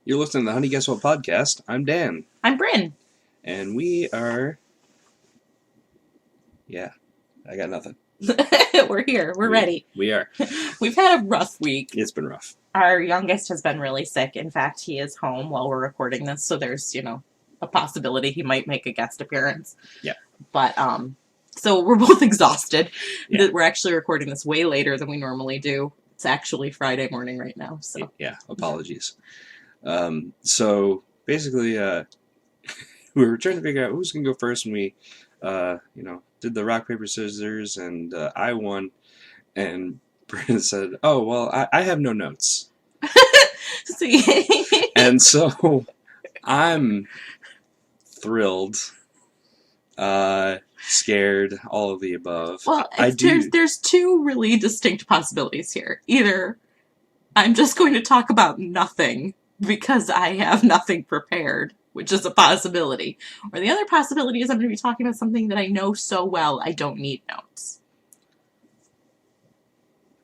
You're listening to the Honey Guess What podcast. I'm Dan. I'm Brynn. And we are... Yeah, I got nothing. We're here. We're ready. We are. We've had a rough week. It's been rough. Our youngest has been really sick. In fact, he is home while we're recording this, so there's, a possibility he might make a guest appearance. Yeah. But, so we're both exhausted. Yeah. We're actually recording this way later than we normally do. It's actually Friday morning right now, so. Yeah, apologies. So, basically, we were trying to figure out who's going to go first, and we, did the rock, paper, scissors, and I won, and Brynn said, oh, well, I have no notes. See? And so, I'm thrilled, scared, all of the above. Well, there's two really distinct possibilities here. Either I'm just going to talk about nothing because I have nothing prepared, which is a possibility. Or the other possibility is I'm going to be talking about something that I know so well I don't need notes.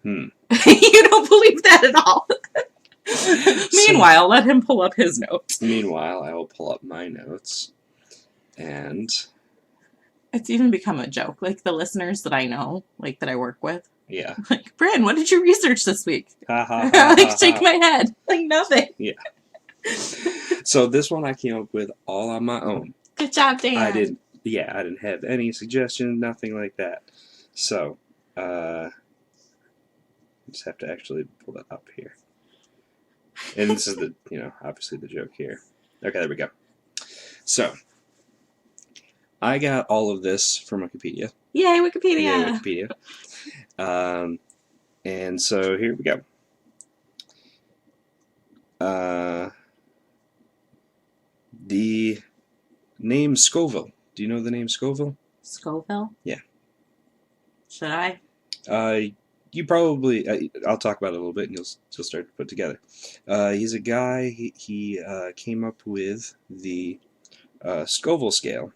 You don't believe that at all. Meanwhile, let him pull up his notes. Meanwhile, I will pull up my notes. And... It's even become a joke. Like, the listeners that I know, like, that I work with. Yeah. Like, Brynn, what did you research this week? Like, shake my head. Like, nothing. Yeah. So this one I came up with all on my own. Good job, Dan. I didn't have any suggestions, nothing like that. So, I just have to actually pull that up here. And this is the, obviously the joke here. Okay, there we go. So, I got all of this from Wikipedia. Yay, Wikipedia! Yay, Wikipedia. And so here we go. The name Scoville. Do you know the name Scoville? Scoville? Yeah. Should I? You probably... I'll talk about it a little bit and you'll start to put together. He's a guy, he came up with the Scoville scale,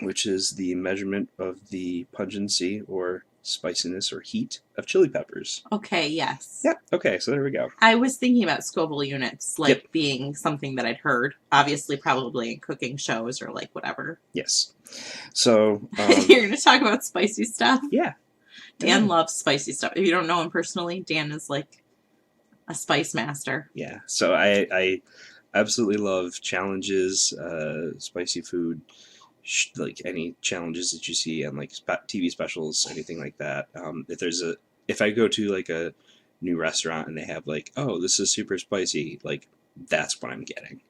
which is the measurement of the pungency or spiciness or heat of chili peppers. Okay, yes. Yep, okay, so there we go. I was thinking about Scoville units, being something that I'd heard, obviously probably in cooking shows or, whatever. Yes. So... You're going to talk about spicy stuff? Yeah. Dan loves spicy stuff. If you don't know him personally, Dan is, a spice master. Yeah, so I absolutely love challenges, spicy food, any challenges that you see on TV specials, anything like that. If I go to a new restaurant and they have oh, this is super spicy, that's what I'm getting.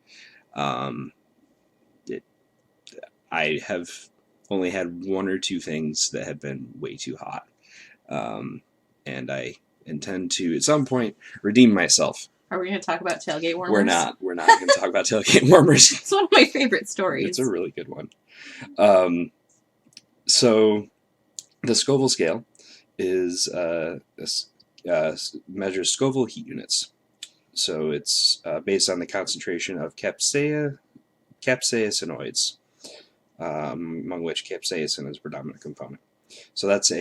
I have only had one or two things that have been way too hot, and I intend to at some point redeem myself. Are we going to talk about tailgate warmers? We're not going to talk about tailgate warmers. It's one of my favorite stories. It's a really good one. So the Scoville scale is measures Scoville heat units. So it's based on the concentration of capsaicinoids, among which capsaicin is a predominant component. So that's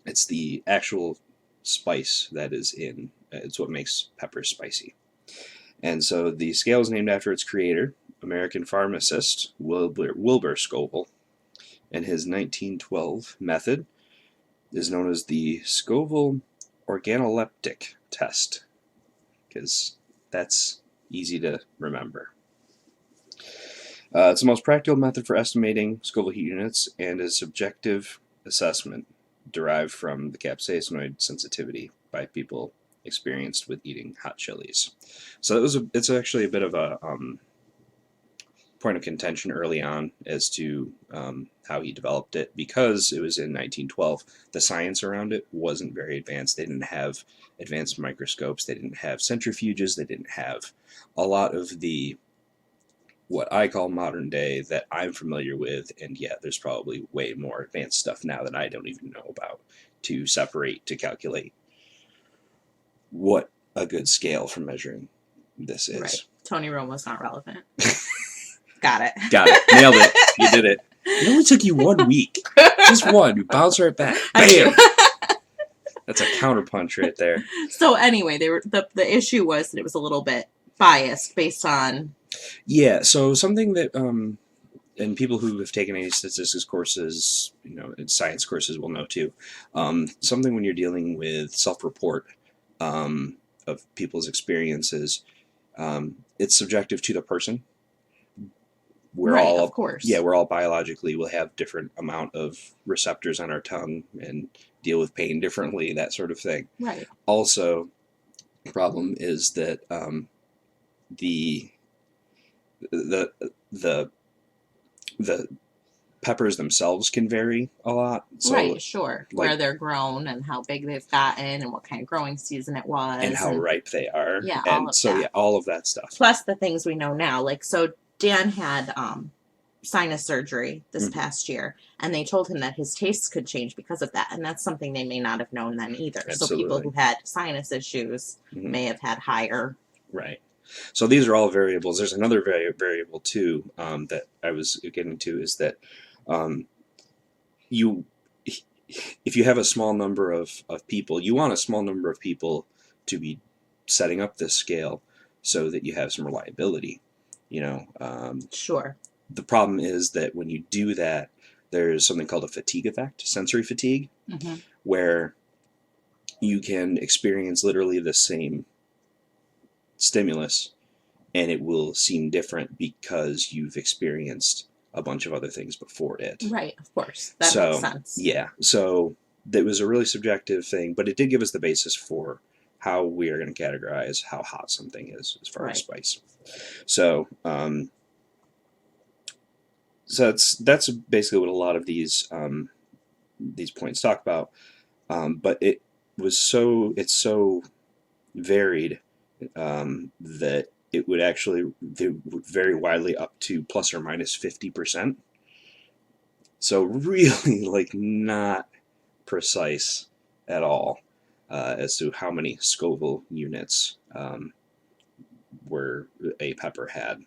it's the actual spice that is in. It's what makes peppers spicy. And so the scale is named after its creator, American pharmacist Wilbur Scoville, and his 1912 method is known as the Scoville organoleptic test, because that's easy to remember. It's the most practical method for estimating Scoville heat units and is subjective assessment derived from the capsaicinoid sensitivity by people experienced with eating hot chilies. So it's actually a bit of a point of contention early on as to how he developed it, because it was in 1912. The science around it wasn't very advanced. They didn't have advanced microscopes. They didn't have centrifuges. They didn't have a lot of the what I call modern day that I'm familiar with, and yeah, there's probably way more advanced stuff now that I don't even know about to calculate what a good scale for measuring this is. Right. Tony Romo's not relevant. Got it. Nailed it. You did it. It only took you 1 week. Just one. You bounce right back. Bam! That's a counterpunch right there. So anyway, the issue was that it was a little bit biased based on. Yeah, so something that and people who have taken any statistics courses, and science courses will know too. Something when you're dealing with self-report of people's experiences, it's subjective to the person. Of course. Yeah, we're all biologically will have different amount of receptors on our tongue and deal with pain differently, that sort of thing. Right. Also, the problem is that the the peppers themselves can vary a lot. So, right, sure. Where they're grown and how big they've gotten and what kind of growing season it was. And how ripe they are. Yeah, all of that. Yeah, all of that stuff. Plus the things we know now. Like, so Dan had sinus surgery this past year, and they told him that his tastes could change because of that. And that's something they may not have known then either. Absolutely. So people who had sinus issues may have had higher. Right. So these are all variables. There's another variable too that I was getting to is that if you have a small number of people, you want a small number of people to be setting up this scale so that you have some reliability. Sure. The problem is that when you do that, there's something called a fatigue effect, sensory fatigue, where you can experience literally the same stimulus and it will seem different because you've experienced a bunch of other things before it. Right, of course. That makes sense. Yeah, so that was a really subjective thing, but it did give us the basis for how we are going to categorize how hot something is as far as spice. So, that's basically what a lot of these points talk about. But it's so varied that it would actually vary widely up to plus or minus 50%. So really, not precise at all as to how many Scoville units were a pepper had.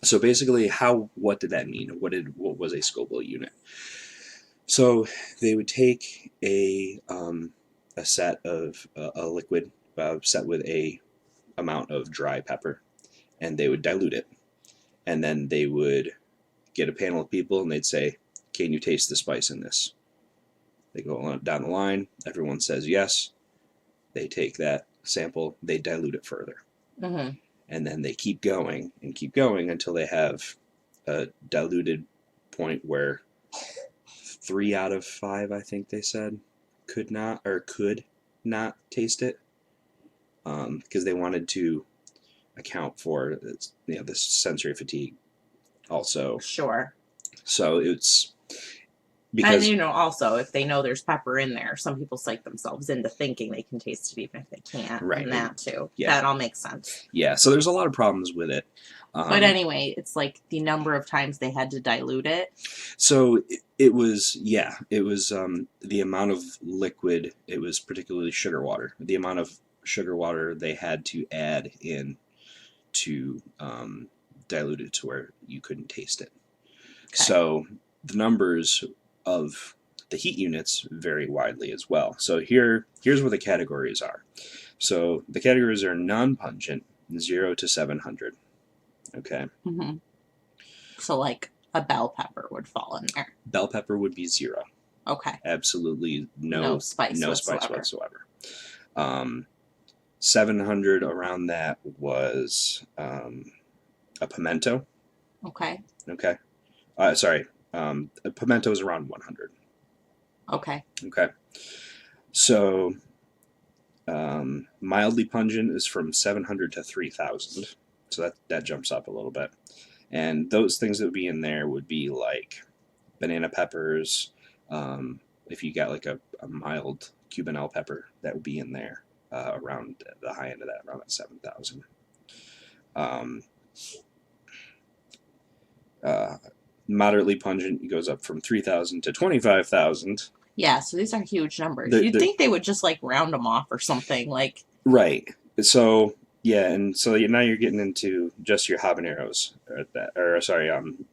So basically, what did that mean? What was a Scoville unit? So they would take a set of a liquid set with a amount of dry pepper, and they would dilute it, and then they would get a panel of people and they'd say, "Can you taste the spice in this?" They go down the line. Everyone says yes. They take that sample. They dilute it further. And then they keep going until they have a diluted point where 3 out of 5, I think they said, could not taste it, because they wanted to account for this sensory fatigue also. Sure. So it's because, and also if they know there's pepper in there, some people psych themselves into thinking they can taste it even if they can't. Right. And that too. Yeah. That all makes sense. Yeah. So there's a lot of problems with it. But anyway, it's like the number of times they had to dilute it. So it was the amount of liquid. It was particularly sugar water. The amount of sugar water they had to add in to dilute it to where you couldn't taste it. Okay. So the numbers of the heat units vary widely as well. So here's what the categories are. So the categories are non-pungent, 0 to 700. Okay. So like a bell pepper would fall in there. Bell pepper would be 0. Okay. Absolutely no spice whatsoever. 700 around that was a pimento. Okay. Okay. Sorry. A pimento is around 100. Okay. Okay. So mildly pungent is from 700 to 3,000. So that jumps up a little bit. And those things that would be in there would be like banana peppers. If you got like a mild Cubanelle pepper, that would be in there around the high end of that, around that 7,000. Moderately pungent goes up from 3,000 to 25,000. Yeah, so these are huge numbers. You'd think they would just like round them off or something like. Right. So yeah, and so now you're getting into just your habaneros,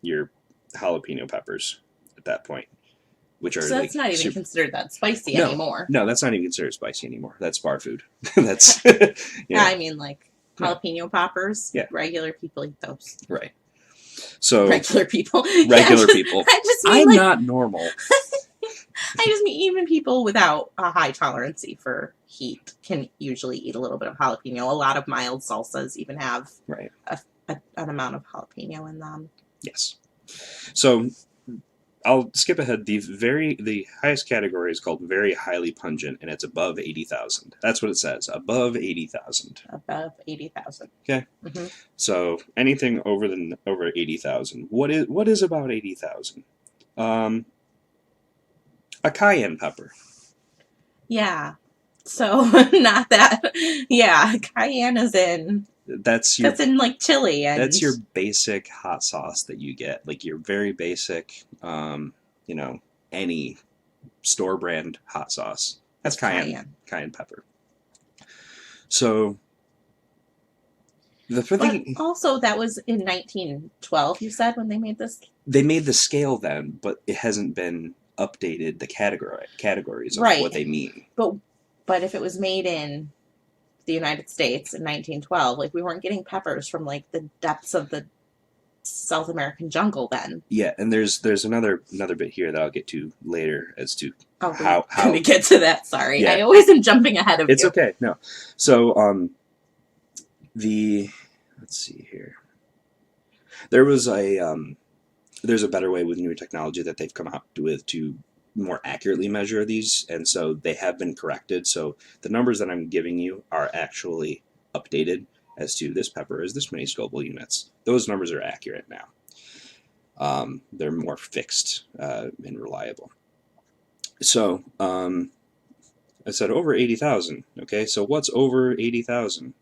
your jalapeno peppers at that point, which are. So that's not even considered that spicy anymore. No, that's not even considered spicy anymore. That's bar food. That's. Yeah, I mean like Jalapeno poppers. Yeah. Regular people eat those. Right. So Regular people. regular people. I just mean I'm like, not normal. I just mean even people without a high tolerance for heat can usually eat a little bit of jalapeno. A lot of mild salsas even have Right. an amount of jalapeno in them. Yes. So I'll skip ahead. The highest category is called very highly pungent, and it's above 80,000. That's what it says. Above 80,000. Above 80,000. Okay. Mm-hmm. So anything over 80,000. What is about 80,000? A cayenne pepper. Yeah. So not that. Yeah, cayenne is in. That's in like chili, and that's your basic hot sauce that you get, like your very basic, any store brand hot sauce. That's cayenne pepper. So but also that was in 1912. You said when they made this. They made the scale then, but it hasn't been updated. The categories of what they mean. But if it was made in the United States in 1912, like we weren't getting peppers from like the depths of the South American jungle then. Yeah, and there's another bit here that I'll get to later as to how we get to that. Sorry, yeah. I always am jumping ahead of you. It's you. Okay. No, so let's see here. There was there's a better way with newer technology that they've come out with to more accurately measure these, and so they have been corrected. So the numbers that I'm giving you are actually updated as to this pepper is this many Scoville units. Those numbers are accurate now. They're more fixed and reliable. So I said over 80,000. Okay, so what's over 80,000?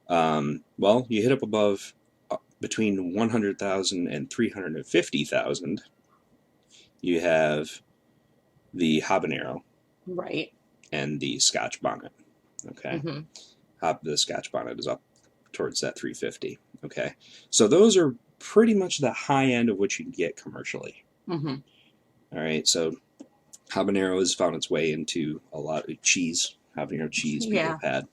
Well, you hit up above between 100,000 and 350,000. You have the habanero, right, and the Scotch bonnet. Okay, the Scotch bonnet is up towards that 350. Okay, so those are pretty much the high end of what you can get commercially. All right, so habanero has found its way into a lot of cheese. Habanero cheese people have had.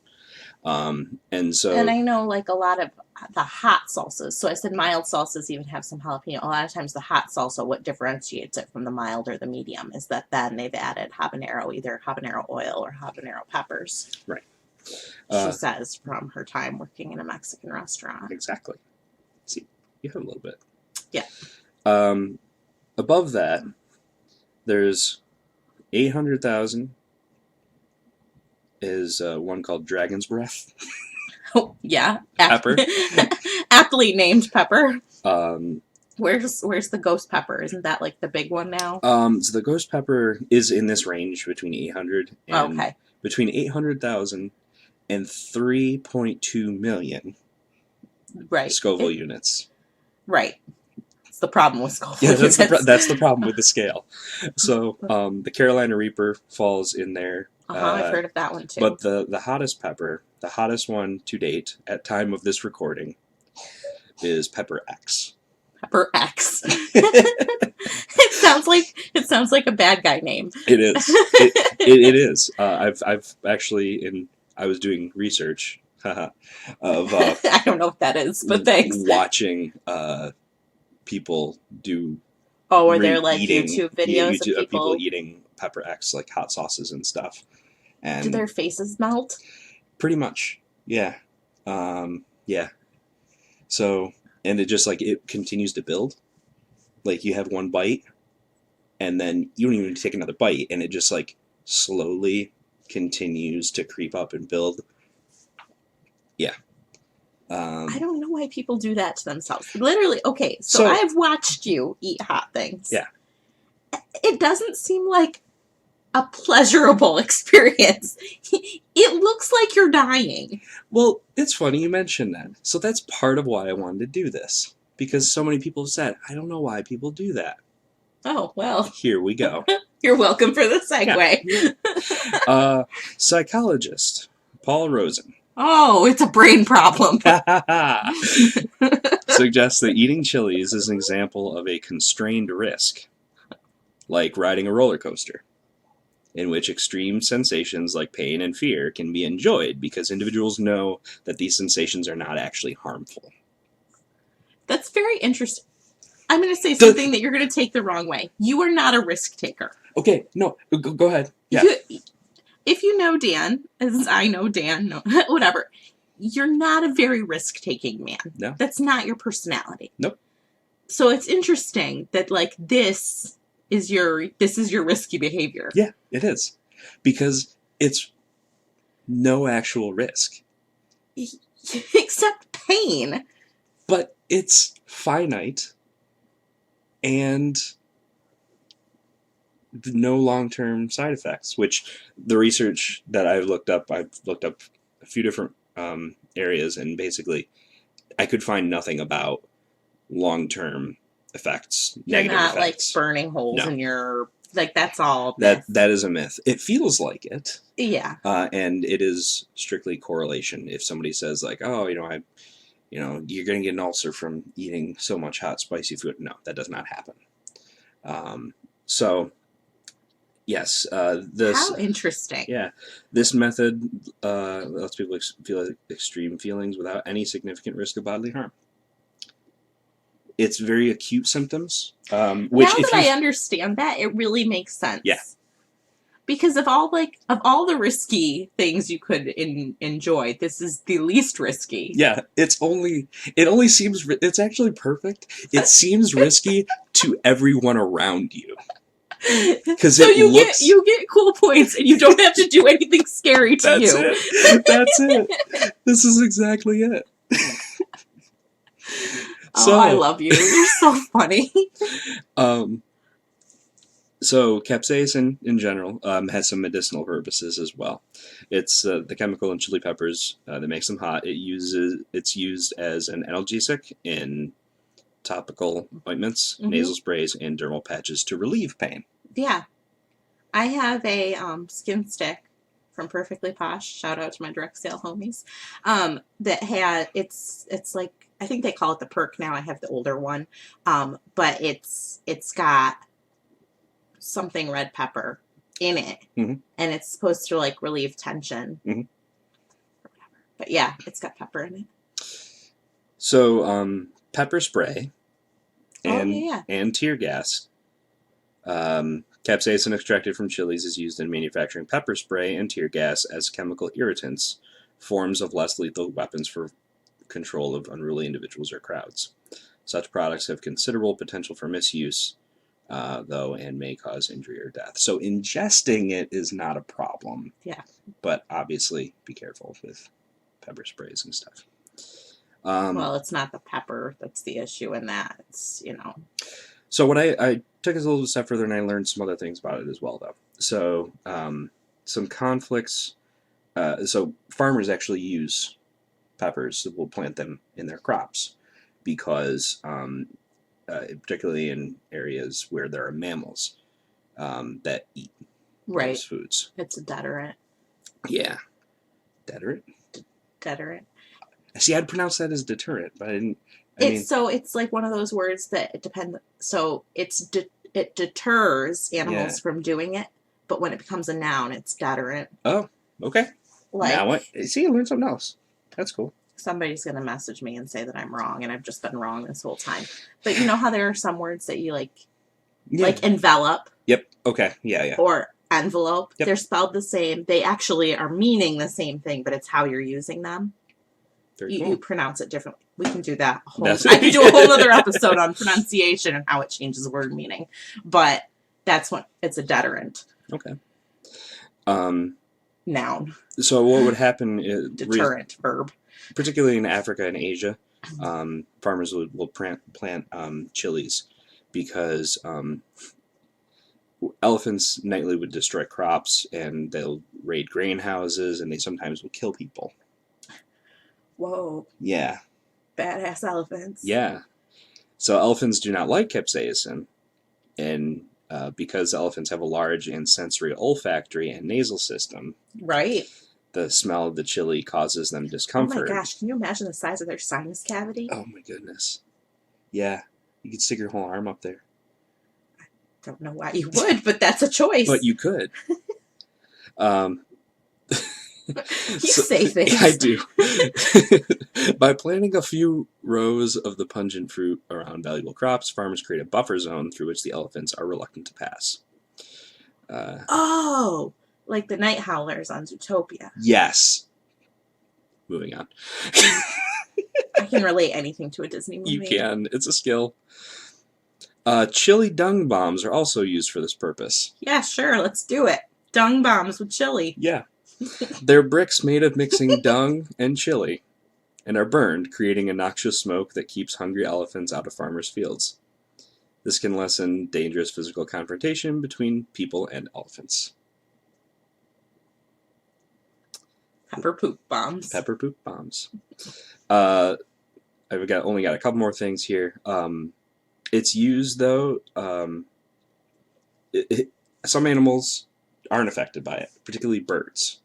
And I know like a lot of the hot salsas. So I said mild salsas even have some jalapeno. A lot of times the hot salsa, what differentiates it from the mild or the medium is that then they've added habanero, either habanero oil or habanero peppers. Right. She says from her time working in a Mexican restaurant. Exactly. See, you have a little bit. Yeah. Above that, there's 800,000 is one called Dragon's Breath. Oh, yeah. Pepper. Aptly named pepper. Where's the ghost pepper? Isn't that like the big one now? So the ghost pepper is in this range between 800 and between 800,000 and 3.2 million Scoville units. Right. It's the problem with Scoville units. Yeah, that's the problem with the scale. So the Carolina Reaper falls in there. I've heard of that one too. But the hottest pepper, the hottest one to date at time of this recording, is Pepper X. Pepper X. It sounds like a bad guy name. It is. It is. I've actually I was doing research of I don't know what that is, but thanks. Watching people do. Oh, are there like YouTube videos of people eating Pepper X, like hot sauces and stuff? And do their faces melt? Pretty much, yeah, yeah. So, and it just it continues to build. Like you have one bite, and then you don't even take another bite, and it just slowly continues to creep up and build. Yeah. I don't know why people do that to themselves. Literally, okay, so I've watched you eat hot things. Yeah. It doesn't seem like a pleasurable experience. It looks like you're dying. Well, it's funny you mentioned that. So that's part of why I wanted to do this. Because so many people have said, I don't know why people do that. Oh, well. Here we go. You're welcome for the segue. Yeah. Psychologist Paul Rosen. Oh, it's a brain problem. Suggests that eating chilies is an example of a constrained risk, like riding a roller coaster. in which extreme sensations like pain and fear can be enjoyed because individuals know that these sensations are not actually harmful. That's very interesting. I'm going to say something that you're going to take the wrong way. You are not a risk taker. Okay, no, go ahead. Yeah. If you know Dan, as I know Dan, no, whatever, you're not a very risk-taking man. No. That's not your personality. Nope. So it's interesting that, like, this is your risky behavior. Yeah, it is. Because it's no actual risk. Except pain. But it's finite and no long-term side effects, which the research that I've looked up a few different areas, and basically I could find nothing about long-term effects, negative You're not effects. like burning holes in your, like, that's all myth. That is a myth. It feels like it. Yeah. And it is strictly correlation. If somebody says like, oh, you're going to get an ulcer from eating so much hot, spicy food. No, that does not happen. So, yes. How interesting. Yeah. This method lets people feel extreme feelings without any significant risk of bodily harm. It's very acute symptoms. Which now that I understand that, it really makes sense. Yeah. Because of all the risky things you could enjoy, this is the least risky. Yeah, it's actually perfect. It seems risky to everyone around you. Because so you get cool points, and you don't have to do anything scary to That's you. That's it. This is exactly it. So, I love you. You're so funny. So capsaicin in general has some medicinal purposes as well. It's the chemical in chili peppers that makes them hot. It's used as an analgesic in topical ointments, nasal sprays, and dermal patches to relieve pain. Yeah, I have a skin stick from Perfectly Posh. Shout out to my direct sale homies. That had it's like, I think they call it the perk now. I have the older one, but it's got something red pepper in it, and it's supposed to like relieve tension. But yeah, it's got pepper in it. So pepper spray and tear gas. Capsaicin extracted from chilies is used in manufacturing pepper spray and tear gas as chemical irritants, forms of less lethal weapons for control of unruly individuals or crowds. Such products have considerable potential for misuse, though, and may cause injury or death. So ingesting it is not a problem. Yeah. But obviously be careful with pepper sprays and stuff. Well, it's not the pepper that's the issue in that. It's, So what I took it a little step further, and I learned some other things about it as well, though. So some conflicts. So farmers actually use peppers. Will plant them in their crops because, particularly in areas where there are mammals that eat those foods. It's a deterrent. Yeah. Deterrent? Deterrent. See, I'd pronounce that as deterrent, but I didn't. So it's like one of those words that it depends. So it deters animals from doing it, but when it becomes a noun, it's deterrent. Oh, okay. Like, now what? See, I learned something else. That's cool. Somebody's gonna message me and say that I'm wrong, and I've just been wrong this whole time. But you know how there are some words that you like envelop. Yep. Okay. Yeah. Or envelope. Yep. They're spelled the same. They actually are meaning the same thing, but it's how you're using them. You pronounce it differently. We can do that. I can do a whole other episode on pronunciation and how it changes word meaning. But that's when it's a deterrent. Okay. Noun. So what would happen is deterrent verb. Particularly in Africa and Asia, farmers will plant chilies because elephants nightly would destroy crops, and they'll raid grain houses, and they sometimes will kill people. Whoa. Yeah. Badass elephants. Yeah. So elephants do not like capsaicin, and because elephants have a large and sensory olfactory and nasal system. Right. The smell of the chili causes them discomfort. Oh my gosh, can you imagine the size of their sinus cavity? Oh my goodness. Yeah. You could stick your whole arm up there. I don't know why you would, but that's a choice. But you could. You say things. I do. By planting a few rows of the pungent fruit around valuable crops, farmers create a buffer zone through which the elephants are reluctant to pass. Oh, like the night howlers on Zootopia. Yes. Moving on. I can relate anything to a Disney movie. You can. It's a skill. Chili dung bombs are also used for this purpose. Yeah, sure. Let's do it. Dung bombs with chili. Yeah. They're bricks made of mixing dung and chili and are burned, creating a noxious smoke that keeps hungry elephants out of farmers' fields. This can lessen dangerous physical confrontation between people and elephants. Pepper poop bombs. Pepper poop bombs. I've only got a couple more things here. It's used, though. Some animals aren't affected by it, particularly birds.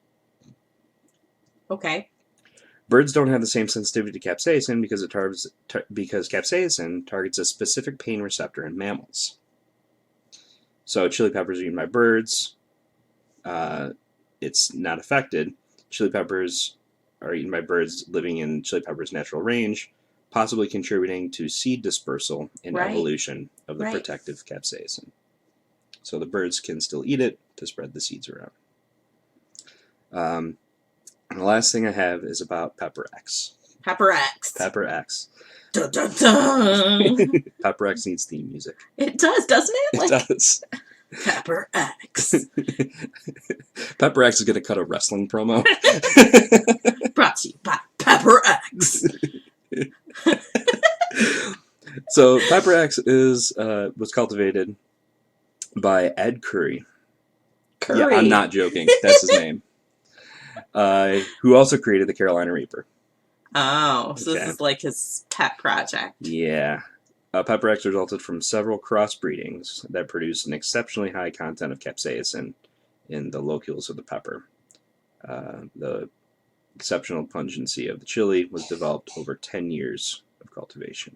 Okay. Birds don't have the same sensitivity to capsaicin because capsaicin targets a specific pain receptor in mammals. So chili peppers are eaten by birds. It's not affected. Chili peppers are eaten by birds living in chili pepper's natural range, possibly contributing to seed dispersal and evolution of the protective capsaicin. So the birds can still eat it to spread the seeds around. And the last thing I have is about Pepper X. Pepper X. Pepper X. Dun, dun, dun. Pepper X needs theme music. It does, doesn't it? It does. Pepper X. Pepper X is going to cut a wrestling promo. Brought to you by Pepper X. So Pepper X was cultivated by Ed Curry. Curry. Yeah, I'm not joking. That's his name. Who also created the Carolina Reaper. Oh, so this is like his pet project. Yeah. Pepper X resulted from several crossbreedings that produced an exceptionally high content of capsaicin in the locules of the pepper. The exceptional pungency of the chili was developed over 10 years of cultivation.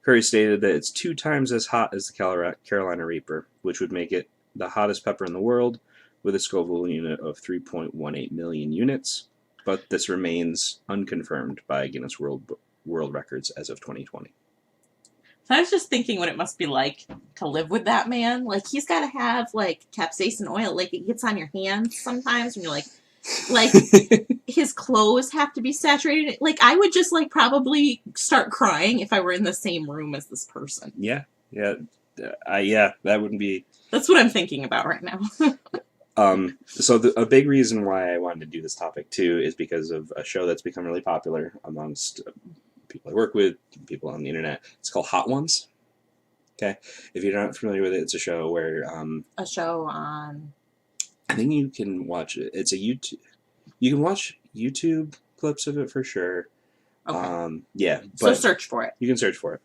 Curry stated that it's 2 times as hot as the Carolina Reaper, which would make it the hottest pepper in the world, with a Scoville unit of 3.18 million units, but this remains unconfirmed by Guinness World Records as of 2020. So I was just thinking what it must be like to live with that man. Like, he's got to have, like, capsaicin oil. Like, it gets on your hands sometimes when you're like, his clothes have to be saturated. Like, I would just, like, probably start crying if I were in the same room as this person. Yeah. That wouldn't be... That's what I'm thinking about right now. So a big reason why I wanted to do this topic, too, is because of a show that's become really popular amongst people I work with, people on the internet. It's called Hot Ones. Okay? If you're not familiar with it, it's a show where... a show on... I think you can watch it. It's a YouTube... You can watch YouTube clips of it for sure. Okay. Yeah. So search for it. You can search for it.